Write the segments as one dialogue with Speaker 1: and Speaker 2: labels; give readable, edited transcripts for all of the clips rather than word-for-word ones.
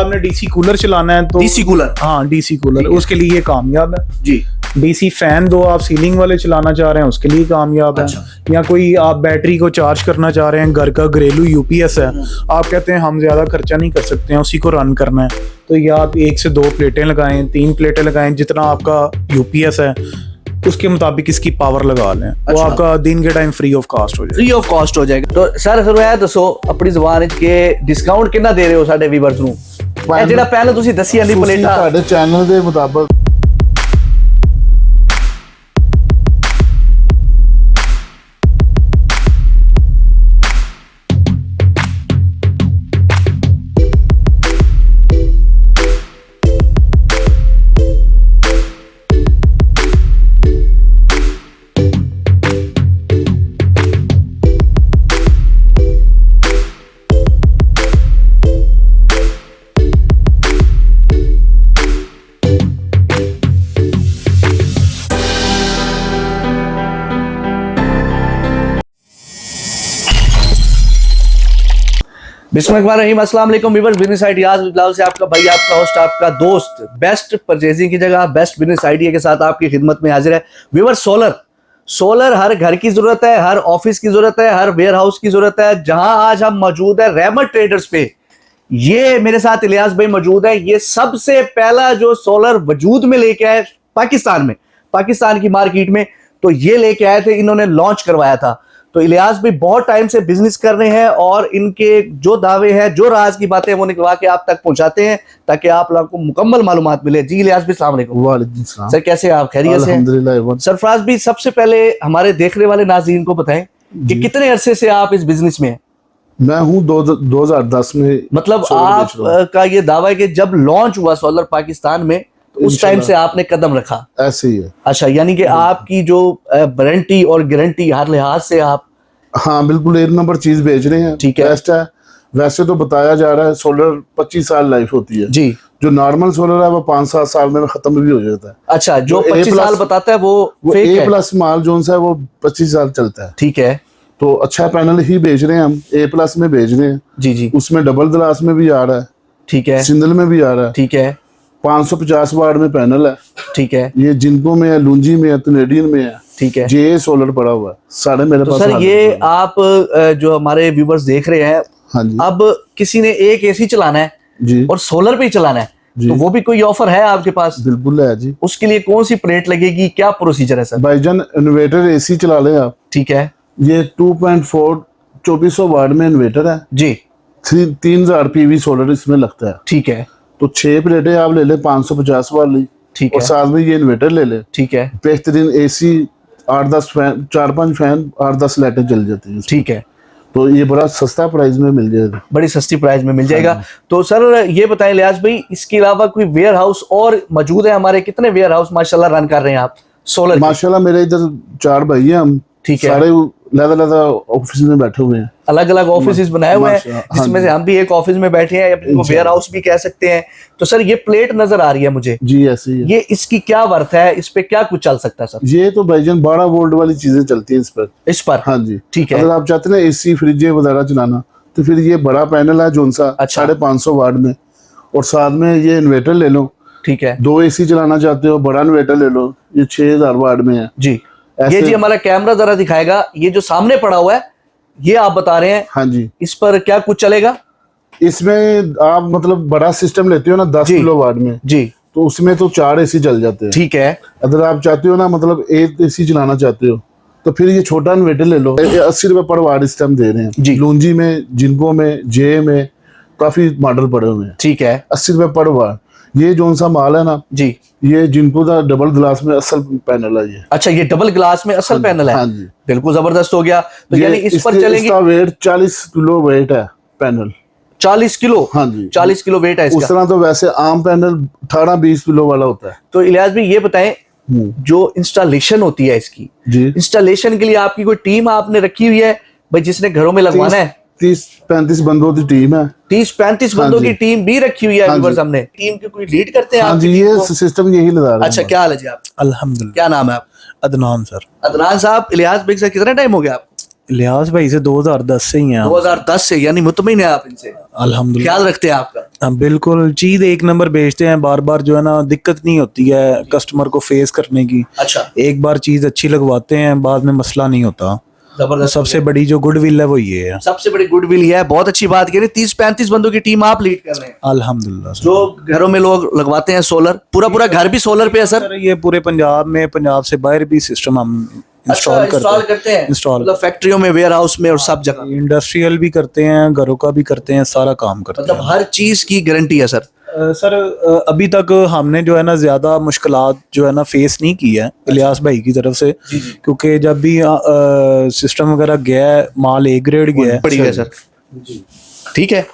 Speaker 1: आपने DC cooler चलाना है तो
Speaker 2: डीसी कूलर,
Speaker 1: हाँ डीसी कूलर उसके लिए ये कामयाब है
Speaker 2: जी।
Speaker 1: डीसी फैन दो आप सीलिंग वाले चलाना चाह रहे हैं उसके लिए कामयाब है।
Speaker 2: अच्छा।
Speaker 1: या कोई आप बैटरी को चार्ज करना चाह रहे हैं, घर का घरेलू यूपीएस है, आप कहते हैं हम ज्यादा खर्चा नहीं कर सकते हैं, उसी को रन करना है, तो या आप 1 से 2 प्लेटें लगाएं, 3 प्लेटें लगाएं, जितना आपका यूपीएस है उसके मुताबिक इसकी पावर लगा लें। वो
Speaker 2: अच्छा।
Speaker 1: आपका दिन के टाइम फ्री ऑफ कॉस्ट हो जाएगा।
Speaker 2: फ्री ऑफ कॉस्ट हो जाएगा। तो सर फिर मैं दसो अपनी जुबान के डिस्काउंट कितना दे रहे हो साडे व्यूअर्स ਨੂੰ? ਇਹ ਜਿਹੜਾ ਪਹਿਲਾਂ ਤੁਸੀਂ ਦੱਸੀ ਜਾਂਦੀ ਪਲੇਟਾਂ
Speaker 3: ਤੁਹਾਡੇ ਚੈਨਲ ਦੇ ਮੁਤਾਬਕ
Speaker 2: बिस्मिल्लाहिर्रहमानिर्रहीम, अस्सलाम वालेकुम व्यूअर्स। बिजनेस आइडियाज बिलाल से आपका भाई, आपका होस्ट, आपका दोस्त, बेस्ट परचेजिंग की जगह बेस्ट बिजनेस आइडिया के साथ आपकी खिदमत में हाजिर है। व्यूअर्स, सोलर हर घर की जरूरत है, हर ऑफिस की जरूरत है, हर वेयर हाउस की जरूरत है। जहां आज हम मौजूद है रहमत ट्रेडर्स पे, ये मेरे साथ इलियास भाई मौजूद है। ये सबसे पहला जो सोलर वजूद में लेके आए पाकिस्तान में, पाकिस्तान की मार्केट में, तो ये लेके आए थे, इन्होंने लॉन्च करवाया था। तो इलियास भाई बहुत टाइम से बिजनेस कर रहे हैं और इनके जो दावे हैं, जो राज की बातें, वो निकलवा के आप तक पहुंचाते हैं ताकि आप लोगों को मुकम्मल मालूमात मिले। जी इलियास भाई, अस्सलाम वालेकुम।
Speaker 3: वालेकुम सलाम
Speaker 2: सर, कैसे हैं आप? खैरियत से हैं?
Speaker 3: अल्हम्दुलिल्लाह।
Speaker 2: सरफराज भी, सबसे पहले हमारे देखने वाले नाज़रीन को बताएं कि कितने अरसे से आप इस बिजनेस में हैं?
Speaker 3: मैं हूँ 2010 में,
Speaker 2: मतलब
Speaker 3: सोलर
Speaker 2: आप
Speaker 3: बेच रहा हूँ।
Speaker 2: का ये दावा है कि जब लॉन्च हुआ सोलर पाकिस्तान में, तो उस टाइम से आपने कदम रखा।
Speaker 3: ऐसे ही है।
Speaker 2: अच्छा, यानी कि आपकी जो वारंटी और गारंटी हर लिहाज से आप,
Speaker 3: हाँ बिल्कुल, 1 नंबर चीज बेच रहे हैं।
Speaker 2: ठीक है।
Speaker 3: बेस्ट है। वैसे तो बताया जा रहा है सोलर 25 साल लाइफ होती है
Speaker 2: जी।
Speaker 3: जो नॉर्मल सोलर है वो 5-7 साल में खत्म भी हो जाता है।
Speaker 2: अच्छा, जो
Speaker 3: वो
Speaker 2: 25 साल
Speaker 3: A+
Speaker 2: बताता है वो
Speaker 3: वो
Speaker 2: फेक है।
Speaker 3: A+ माल जोन सा है वो 25 साल चलता है।
Speaker 2: ठीक है।
Speaker 3: तो अच्छा पैनल ही बेच रहे हैं हम, A+ में बेच रहे हैं।
Speaker 2: जी जी।
Speaker 3: उसमें डबल ग्लास में भी आ रहा है,
Speaker 2: ठीक है।
Speaker 3: सिंगल में भी आ रहा है।
Speaker 2: ठीक है।
Speaker 3: 550 वाट में पैनल है।
Speaker 2: ठीक है।
Speaker 3: ये जिनको में है, लुंजी में है, कनेडियन में है।
Speaker 2: ठीक है।
Speaker 3: जे सोलर पड़ा हुआ है साढ़े मेरे
Speaker 2: तो
Speaker 3: पास।
Speaker 2: सर
Speaker 3: हाल
Speaker 2: ये
Speaker 3: में।
Speaker 2: आप जो हमारे व्यूवर्स देख रहे हैं,
Speaker 3: हाँ जी
Speaker 2: अब किसी ने एक एसी चलाना है
Speaker 3: जी
Speaker 2: और सोलर पे ही चलाना है,
Speaker 3: जी।
Speaker 2: तो वो भी कोई ऑफर है आपके पास?
Speaker 3: बिल्कुल है जी।
Speaker 2: उसके लिए कौन सी प्लेट लगेगी, क्या प्रोसीजर है सर?
Speaker 3: भाईजान इन्वर्टर एसी चला लें आप।
Speaker 2: ठीक है
Speaker 3: ये 2.4 2400 वाट में इन्वर्टर है।
Speaker 2: जी।
Speaker 3: 3000 पीवी सोलर इसमें लगता है।
Speaker 2: ठीक है।
Speaker 3: तो 6 प्लेटें आप ले लें 550 वाली,
Speaker 2: ठीक
Speaker 3: और
Speaker 2: है।
Speaker 3: साथ में ये इन्वर्टर ले लें।
Speaker 2: ठीक है।
Speaker 3: बेहतरीन एसी, 8-10 फैन, 4-5 फैन, 8-10 लाइटें जल जाती हैं।
Speaker 2: ठीक है।
Speaker 3: तो ये बड़ा सस्ता प्राइस में मिल जाएगा,
Speaker 2: बड़ी सस्ती प्राइस में मिल जाएगा। तो सर ये बताएं इलियास भाई, इसके अलावा कोई वेयर हाउस और मौजूद है हमारे? कितने वेयर हाउस माशाल्लाह रन कर रहे हैं आप सोलर?
Speaker 3: माशाल्लाह मेरे इधर 4 भाई हैं हम।
Speaker 2: ठीक है।
Speaker 3: सारे लदा ऑफिस में बैठे हुए हैं।
Speaker 2: अलग अलग ऑफिस बनाए हुए हैं,
Speaker 3: हाँ
Speaker 2: जिसमें से हम भी एक ऑफिस में बैठे हैं, या वेयर हाउस भी कह सकते हैं। तो सर ये प्लेट नजर आ रही है मुझे
Speaker 3: जी, ऐसे ही है।
Speaker 2: ये इसकी क्या वर्थ है? इस पे क्या कुछ चल सकता है सर?
Speaker 3: ये तो भाईजान 12 वोल्ट वाली चीजें चलती हैं इस पर।
Speaker 2: इस पर?
Speaker 3: हाँ जी।
Speaker 2: ठीक है।
Speaker 3: अगर आप चाहते हैं ना एसी फ्रिज वगैरह चलाना, तो फिर ये बड़ा पैनल है जोन सा
Speaker 2: अच्छा।
Speaker 3: 550 वाट में, और साथ में ये इन्वर्टर ले लो।
Speaker 2: ठीक है।
Speaker 3: 2 एसी चलाना चाहते हो, बड़ा इन्वर्टर ले लो, ये 6000 वाट में है।
Speaker 2: जी।
Speaker 3: ऐसे-
Speaker 2: ये जी हमारा कैमरा जरा दिखाएगा, ये जो सामने पड़ा हुआ है ये आप बता रहे हैं,
Speaker 3: हाँ जी।
Speaker 2: इस पर क्या कुछ चलेगा?
Speaker 3: इसमें आप मतलब बड़ा सिस्टम लेते हो ना 10
Speaker 2: जी।
Speaker 3: किलो वाट में,
Speaker 2: जी।
Speaker 3: तो उसमें तो 4 एसी चल जाते हैं।
Speaker 2: ठीक है।
Speaker 3: अगर आप चाहते हो ना मतलब 1 एसी चलाना चाहते हो, तो फिर ये छोटा इन्वर्टर ले लो। 80 रुपए पर वाट इस टाइम दे रहे हैं
Speaker 2: जी।
Speaker 3: लूंजी में, जिनको में, जे में काफी मॉडल पड़े हुए हैं।
Speaker 2: ठीक है।
Speaker 3: 80 रुपए पर वाट। ये जोन सा माल है ना,
Speaker 2: जी।
Speaker 3: ये जिनको का डबल ग्लास में असल पैनल है ये।
Speaker 2: अच्छा, ये डबल ग्लास में असल पैनल है?
Speaker 3: हाँ जी।
Speaker 2: बिल्कुल जबरदस्त हो गया। तो यानी इस पर चलेंगे।
Speaker 3: इसका वेट 40 किलो वेट है पैनल।
Speaker 2: 40 किलो?
Speaker 3: हाँ जी।
Speaker 2: 40 किलो वेट है
Speaker 3: उस
Speaker 2: इसका।
Speaker 3: तरह तो वैसे आम पैनल 18-20 किलो वाला होता है।
Speaker 2: तो इलियास भाई ये बताएं, जो इंस्टॉलेशन होती है इसकी,
Speaker 3: जी।
Speaker 2: इंस्टॉलेशन के लिए आपकी कोई टीम आपने रखी हुई है भाई, जिसने घरों में लगवाना है?
Speaker 3: 30-35 बंदों की टीम है।
Speaker 2: 30-35
Speaker 3: हाँ
Speaker 2: बंदों
Speaker 3: जी।
Speaker 2: की टीम भी रखी हुई है।
Speaker 3: हाँ
Speaker 2: व्यूअर्स,
Speaker 3: जी।
Speaker 2: हमने टीम की कोई लीड करते हैं
Speaker 3: हाँ
Speaker 2: आप?
Speaker 3: जी, ये सिस्टम यही लगा रहे हैं।
Speaker 2: अच्छा, क्या हाल है जी आप?
Speaker 1: अल्हम्दुलिल्लाह।
Speaker 2: क्या नाम है आप?
Speaker 1: अदनान सर।
Speaker 2: अदनान साहब, इलियास भाई से कितना टाइम हो गया आपको?
Speaker 1: इलियास भाई से 2010 से ही हैं आप।
Speaker 2: 2010 से, यानी मुतमिन है आप इनसे?
Speaker 1: अल्हम्दुलिल्लाह।
Speaker 2: ख्याल रखते हैं आपका?
Speaker 1: हम बिल्कुल चीज एक नंबर बेचते हैं, बार बार जो है ना दिक्कत नहीं होती है कस्टमर को फेस करने की।
Speaker 2: अच्छा,
Speaker 1: एक बार चीज अच्छी लगवाते हैं, बाद में मसला नहीं होता।
Speaker 2: जबरदस्त।
Speaker 1: सबसे बड़ी जो गुडविल है वो ये है।
Speaker 2: सबसे बड़ी गुडविल ये है। बहुत अच्छी बात कह रहे हैं, 30-35 बंदों की टीम आप लीड कर रहे हैं।
Speaker 1: अल्हम्दुलिल्लाह।
Speaker 2: जो घरों में लोग लगवाते हैं सोलर, पूरा घर भी सोलर पे है सर?
Speaker 1: सर ये पूरे पंजाब में, पंजाब से बाहर भी सिस्टम हम इंस्टॉल
Speaker 2: करते हैं।
Speaker 1: इंस्टॉल
Speaker 2: मतलब फैक्ट्रियों में, वेयर हाउस में और सब जगह।
Speaker 1: इंडस्ट्रियल भी करते हैं, घरों का भी करते हैं, सारा काम करते
Speaker 2: मतलब हर चीज की गारंटी है सर?
Speaker 1: सर अभी तक हमने जो है ना ज्यादा मुश्किलात जो है ना फेस नहीं की है इलियास भाई की तरफ से, क्योंकि जब भी सिस्टम वगैरह गया है, माल ए ग्रेड गया है।
Speaker 2: बढ़िया सर, ठीक है।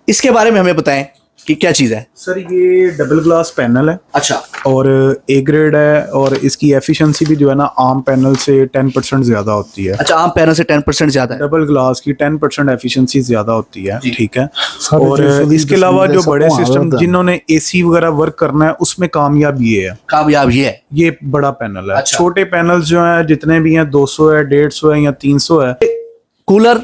Speaker 2: इसके बारे में हमें बताएं कि क्या चीज है?
Speaker 1: सर ये डबल ग्लास पैनल है।
Speaker 2: अच्छा,
Speaker 1: और ए ग्रेड है, और इसकी एफिशिएंसी भी जो है ना आम पैनल से 10% ज्यादा होती है।
Speaker 2: अच्छा, आम पैनल से 10% ज्यादा है।
Speaker 1: डबल ग्लास की 10% एफिशिएंसी ज्यादा होती है, ठीक है।
Speaker 3: साढ़े
Speaker 1: और
Speaker 3: 320
Speaker 1: इसके अलावा जो
Speaker 3: जैसा
Speaker 1: बड़े
Speaker 3: वहाँ
Speaker 1: सिस्टम
Speaker 3: होता है।
Speaker 1: जिन्होंने एसी वगैरह वर्क करना है उसमें कामयाब ये है,
Speaker 2: कामयाब ये है।
Speaker 1: ये बड़ा पैनल है।
Speaker 2: अच्छा।
Speaker 1: छोटे पैनल्स जो हैं जितने भी हैं 200 है, 150 है या 300 है।
Speaker 2: कूलर,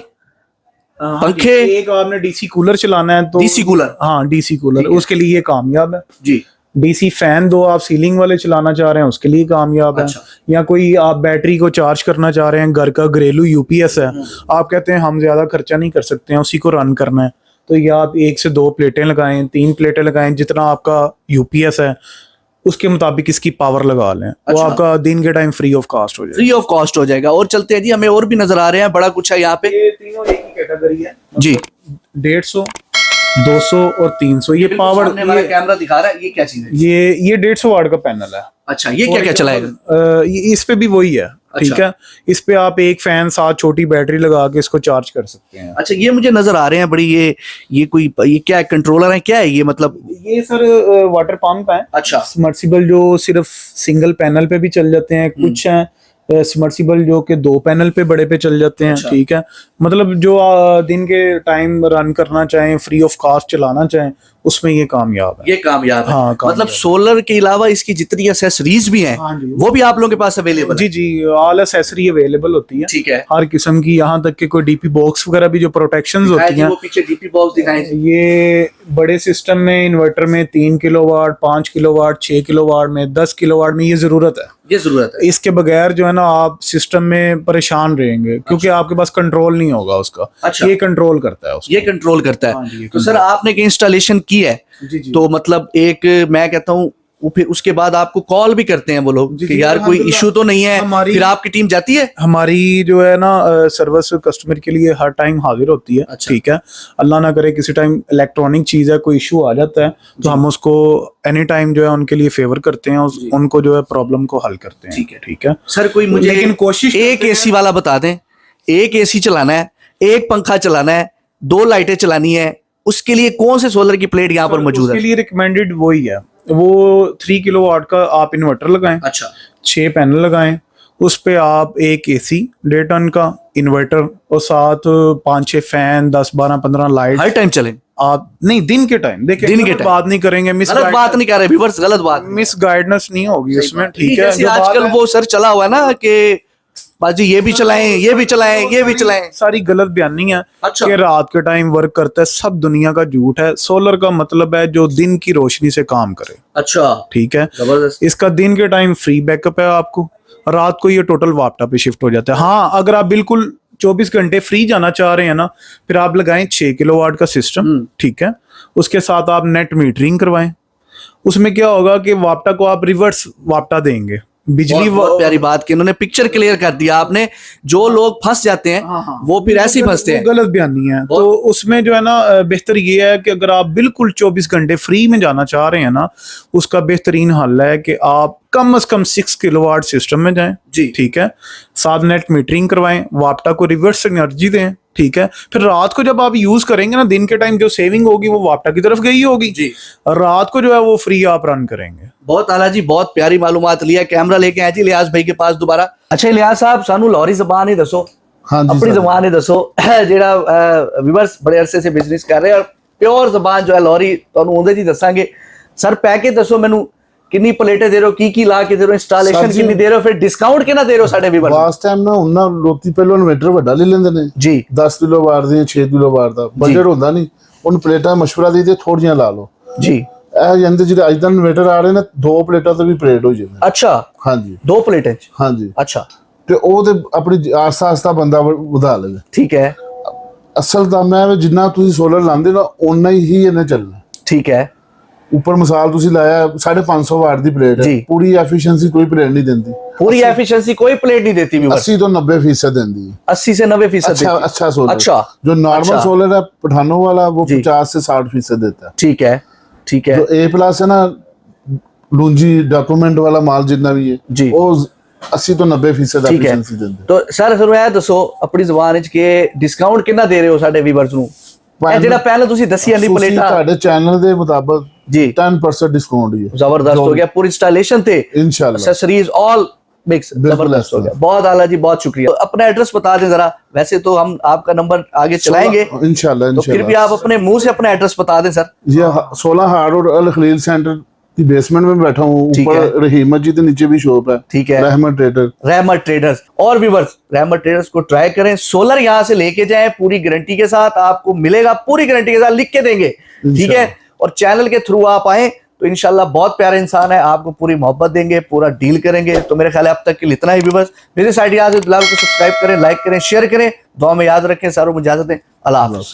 Speaker 2: पंखे,
Speaker 1: एक आपने डीसी कूलर चलाना है तो
Speaker 2: डीसी कूलर,
Speaker 1: हाँ डीसी कूलर, उसके लिए ये कामयाब है
Speaker 2: जी।
Speaker 1: डीसी फैन दो आप सीलिंग वाले चलाना चाह रहे हैं उसके लिए कामयाब है।
Speaker 2: अच्छा।
Speaker 1: या कोई आप बैटरी को चार्ज करना चाह रहे हैं, घर का घरेलू यूपीएस है, आप कहते हैं हम ज्यादा खर्चा नहीं कर सकते हैं, उसी को रन करना है, तो ये आप 1 से 2 प्लेटें लगाएं, 3 प्लेटें लगाएं, जितना आपका यूपीएस है उसके मुताबिक इसकी पावर लगा लें। वो
Speaker 2: अच्छा।
Speaker 1: आपका दिन के टाइम फ्री ऑफ कॉस्ट हो जाएगा।
Speaker 2: फ्री ऑफ कॉस्ट हो जाएगा। और चलते हैं जी, हमें और भी नजर आ रहे हैं, बड़ा कुछ है यहाँ पे।
Speaker 1: ये तीनों एक ही कैटेगरी है
Speaker 2: जी।
Speaker 1: 150, 200 और 300। ये पावर
Speaker 2: हमारा कैमरा दिखा रहा है, ये क्या चीज है?
Speaker 1: ये 150 वाट का पैनल है।
Speaker 2: अच्छा, ये क्या क्या चलाएगा?
Speaker 1: इस पे भी वही है, ठीक है। इस पे आप एक फैन साथ छोटी बैटरी लगा के इसको चार्ज कर सकते हैं।
Speaker 2: अच्छा, ये मुझे नजर आ रहे हैं बड़ी, ये कोई, ये क्या है, कंट्रोलर है क्या है ये? मतलब
Speaker 1: ये सर वाटर पंप है।
Speaker 2: अच्छा,
Speaker 1: सबमर्सिबल जो सिर्फ सिंगल पैनल पे भी चल जाते हैं, कुछ हैं सबमर्सिबल जो कि 2 पैनल पे बड़े पे चल जाते हैं,
Speaker 2: अच्छा।
Speaker 1: ठीक है। मतलब जो दिन के टाइम रन करना चाहें, फ्री ऑफ कॉस्ट चलाना चाहें, उसमें ये कामयाब है।
Speaker 2: ये कामयाब है।
Speaker 1: हाँ, कामयाब
Speaker 2: मतलब सोलर के अलावा इसकी जितनी एसेसरीज भी हैं,
Speaker 1: हाँ जी।
Speaker 2: वो भी आप लोगों के पास अवेलेबल
Speaker 1: जी जी, ऑल एसेसरी अवेलेबल होती है,
Speaker 2: ठीक है।
Speaker 1: हर किस्म की, यहाँ तक कि कोई डीपी बॉक्स वगैरह भी जो प्रोटेक्शंस होती हैं।
Speaker 2: वो पीछे डीपी बॉक्स दिखाएं।
Speaker 1: ये बड़े सिस्टम में इन्वर्टर में 3 किलोवाट, 5 किलोवाट, 6 किलोवाट में, 10 किलोवाट में ये जरूरत है।
Speaker 2: ये जरूरत है।
Speaker 1: इसके बगैर जो है ना आप सिस्टम में परेशान रहेंगे, क्योंकि आपके पास कंट्रोल नहीं होगा उसका।
Speaker 2: अच्छा।
Speaker 1: ये कंट्रोल करता है उसको।
Speaker 2: ये कंट्रोल करता
Speaker 1: हाँ जी,
Speaker 2: है।
Speaker 1: ये
Speaker 2: तो सर आपने इंस्टॉलेशन की है,
Speaker 1: जी जी।
Speaker 2: तो मतलब एक मैं कहता हूँ, फिर उसके बाद आपको कॉल भी करते हैं वो लोग
Speaker 1: जी,
Speaker 2: कि
Speaker 1: जी,
Speaker 2: यार कोई
Speaker 1: अल्हम्दुलिल्लाह।
Speaker 2: इशू तो नहीं है,
Speaker 1: हमारी-
Speaker 2: फिर आपकी टीम जाती है?
Speaker 1: हमारी जो है ना सर्विस कस्टमर के लिए हर टाइम हाजिर होती है।
Speaker 2: अच्छा।
Speaker 1: ठीक है, अल्लाह ना करे किसी टाइम इलेक्ट्रॉनिक चीज है, कोई इशू आ जाता है, तो हम उसको एनी टाइम जो है उनके लिए फेवर करते हैं, उनको जो है प्रॉब्लम को हल करते हैं।
Speaker 2: ठीक है।
Speaker 1: ठीक है
Speaker 2: सर कोई मुझे
Speaker 1: लेकिन कोशिश
Speaker 2: एक
Speaker 1: करते हैं-
Speaker 2: एसी वाला बता दें, एक एसी चलाना है, एक पंखा चलाना है, 2 लाइटें चलानी है, उसके लिए कौन से सोलर की प्लेट यहाँ पर मौजूद
Speaker 1: उसके
Speaker 2: है?
Speaker 1: लिए रिकमेंडेड वही है, वो 3 किलोवाट का आप इन्वर्टर लगाएं,
Speaker 2: अच्छा,
Speaker 1: 6 पैनल लगाएं, उस पे आप एक एसी 1.5 टन का इन्वर्टर और साथ 5-6 फैन, 10, 12, 15 लाइट
Speaker 2: हर टाइम चले?
Speaker 1: आप नहीं, दिन के टाइम देखिए,
Speaker 2: दिन के
Speaker 1: गलत
Speaker 2: टाइम।
Speaker 1: बात नहीं करेंगे,
Speaker 2: गलत बात नहीं कर रहे व्यूअर्स, गलत बात।
Speaker 1: मिस गाइडेंस नहीं होगी उसमें, ठीक है।
Speaker 2: जैसे
Speaker 1: जो बात
Speaker 2: आजकल
Speaker 1: है-
Speaker 2: वो सर चला हुआ है ना कि बाजी ये भी चलाएं, ये भी चलाएं, ये भी चलाएं।
Speaker 1: सारी गलत बयानी है
Speaker 2: अच्छा।
Speaker 1: कि रात के टाइम वर्क करता है, सब दुनिया का झूठ है। सोलर का मतलब है जो दिन की रोशनी से काम करे,
Speaker 2: अच्छा,
Speaker 1: ठीक है।
Speaker 2: जबरदस्त।
Speaker 1: इसका दिन के टाइम फ्री बैकअप है आपको, रात को ये टोटल वापटा पे शिफ्ट हो जाता है। हाँ, अगर आप बिल्कुल 24 घंटे फ्री जाना चाह रहे हैं ना, फिर आप लगाएं 6 किलोवाट का सिस्टम, ठीक है। उसके साथ आप नेट मीटरिंग करवाएं, उसमें क्या होगा कि वापटा को आप रिवर्स वापटा देंगे, बिजली
Speaker 2: बहुत प्यारी बात की, इन्होंने पिक्चर क्लियर कर दिया आपने। जो लोग फंस जाते हैं वो फिर ऐसे ही फंसते हैं।
Speaker 1: गलत बयानी है। तो उसमें जो है ना बेहतर ये है कि अगर आप बिल्कुल 24 घंटे फ्री में जाना चाह रहे हैं ना, उसका बेहतरीन हल है कि आप कम से कम 6 किलोवाट सिस्टम में जाएं
Speaker 2: जी,
Speaker 1: ठीक है। साथ नेट मीटरिंग करवाएं, वापटा को रिवर्स एनर्जी दें, ठीक है। फिर रात को जब आप यूज करेंगे ना, दिन के टाइम जो सेविंग होगी वो वापटा की तरफ गई होगी
Speaker 2: जी।
Speaker 1: और रात को जो है वो फ्री आप रन करेंगे।
Speaker 2: बहुत आला जी, बहुत प्यारी मालूमात लिया। कैमरा लेके आए जी इलियास भाई के पास दोबारा। अच्छा इलियास साहब, सानू लाहौरी ज़बान ही दसो,
Speaker 3: हाँ जी
Speaker 2: अपनी
Speaker 3: सर।
Speaker 2: ज़बान ही दसो जेड़ा व्यूअर्स बड़े अरसे से बिजनेस कर रहे हैं, और प्योर ज़बान जो है लाहौरी तुहानू ओंदे जी दसांगे। सर पैके दसो मैनू, कितनी प्लेटें दे रहे हो, की ला के दे रहे हो, इंस्टॉलेशन
Speaker 3: सर जी-
Speaker 2: कितनी दे रहे हो, फिर डिस्काउंट कितना दे रहे हो साडे व्यूअर्स?
Speaker 3: लास्ट टाइम ना ਉਹਨਾਂ ਲੋਕੀ ਪਹਿਲਾਂ ਇਨਵਰਟਰ ਵੱਡਾ ਲੈ ਲੈਂਦੇ ਨੇ
Speaker 2: जी
Speaker 3: 10 ਕਿਲੋਵਾਟ ਦੇ 6 ਕਿਲੋਵਾਟ ਦਾ ਬਜਟ ਹੁੰਦਾ ਨਹੀਂ ਉਹਨੂੰ ਪਲੇਟਾਂ ਮਸ਼ਵਰਾ ਦੇ ਦੇ ਥੋੜੀਆਂ ਲਾ ਲਓ
Speaker 2: ਜੀ
Speaker 3: ਇਹ ਜਾਂਦੇ ਜਿਹੜੇ ਅੱਜ ਦਾ ਇਨਵੇਟਰ ਆ ਰਹੇ ਨੇ 2 ਪਲੇਟਾਂ ਤੋਂ ਵੀ ਪਲੇਟ ਹੋ ਜਾਂਦੇ
Speaker 2: अच्छा
Speaker 3: ਹਾਂਜੀ
Speaker 2: 2 प्लेटें
Speaker 3: ਹਾਂਜੀ
Speaker 2: अच्छा
Speaker 3: ਤੇ ਉਹ ਤੇ ਆਪਣੀ ਆਸਤਾ ਆਸਤਾ ਬੰਦਾ ਵਧਾ ਲਵੇ
Speaker 2: ठीक है
Speaker 3: ਅਸਲ ਤਾਂ ਮੈਂ ਜਿੰਨਾ ਤੁਸੀਂ ਸੋਲਰ ਲਾਉਂਦੇ ਨਾ ਓਨਾ ਹੀ ਇਹਨੇ ਚੱਲਣਾ
Speaker 2: ठीक है
Speaker 3: ਉੱਪਰ ਮਿਸਾਲ ਤੁਸੀਂ ਲਾਇਆ 550 ਵਾਟ ਦੀ ਪਲੇਟ ਹੈ
Speaker 2: ਜੀ।
Speaker 3: ਪੂਰੀ ਐਫੀਸ਼ੀਐਂਸੀ ਕੋਈ ਪਲੇਟ ਨਹੀਂ ਦਿੰਦੀ
Speaker 2: पूरी एफिशिएंसी कोई प्लेट नहीं देती व्यूअर्स
Speaker 3: 80 ਤੋਂ 90% ਦਿੰਦੀ ਹੈ
Speaker 2: 80 से 90%
Speaker 3: अच्छा
Speaker 2: देती
Speaker 3: अच्छा सोलर
Speaker 2: अच्छा
Speaker 3: जो नॉर्मल
Speaker 2: अच्छा।
Speaker 3: सोलर है पठानों वाला वो
Speaker 2: जी।
Speaker 3: 50 से 60% देता है
Speaker 2: ठीक है ठीक है
Speaker 3: जो ए प्लस है ना लूंजी डॉक्यूमेंट वाला माल जितना भी है
Speaker 2: जी।
Speaker 3: वो 80 ਤੋਂ 90%
Speaker 2: ठीक है
Speaker 3: एफिशिएंसी ਦਿੰਦੇ
Speaker 2: तो सर फिर ਇਹ ਦੱਸੋ ਆਪਣੀ ਜ਼ੁਬਾਨ ਵਿੱਚ ਕਿ ਡਿਸਕਾਊਂਟ ਕਿੰਨਾ ਦੇ ਰਹੇ ਹੋ ਸਾਡੇ ਵੀਵਰਸ ਨੂੰ ਇਹ ਜਿਹੜਾ ਪਹਿਲਾਂ ਤੁਸੀਂ ਦੱਸੀ ਜਾਂਦੀ
Speaker 3: ਤੁਸੀਂ
Speaker 2: ਪਲੇਟਾਂ
Speaker 3: ਤੁਹਾਡੇ ਚੈਨਲ ਦੇ ਮੁਤਾਬਕ
Speaker 2: ਜੀ
Speaker 3: 10% ਡਿਸਕਾਊਂਟ ਹੀ ਹੈ
Speaker 2: ਜ਼ਬਰਦस्त ਹੋ ਗਿਆ पूरी इंस्टॉलेशन थे
Speaker 3: इंशाल्लाह
Speaker 2: एक्सेसरीज ऑल मिक्स जबरदस्त हो गया बहुत आला जी बहुत शुक्रिया तो अपना एड्रेस बता दें जरा वैसे तो हम आपका नंबर आगे चलाएंगे
Speaker 3: इंशाल्लाह
Speaker 2: तो फिर भी आप अपने मुंह से अपना एड्रेस बता दें सर
Speaker 3: ये 16 हार्ड रोड अल खलील सेंटर की बेसमेंट में बैठा हूँ
Speaker 2: ठीक
Speaker 3: ऊपर
Speaker 2: है।
Speaker 3: रहीम मस्जिद के नीचे भी शॉप है
Speaker 2: ठीक है
Speaker 3: रहमत ट्रेडर
Speaker 2: रहमत ट्रेडर्स और व्यूअर्स रहमत ट्रेडर्स को ट्राई करें सोलर यहाँ से लेके जाएं पूरी गारंटी के साथ आपको मिलेगा पूरी गारंटी के साथ लिख के देंगे ठीक है और चैनल के थ्रू आप आए तो इंशाल्लाह बहुत प्यारा इंसान है आपको पूरी मोहब्बत देंगे पूरा डील करेंगे तो मेरे ख्याल है अब तक के लिए इतना ही व्यूअर्स मेरे साइड बिलाल को सब्सक्राइब करें लाइक करें शेयर करें दुआ में याद रखें सारों को इजाजत दें अल्लाह हाफ़िज़।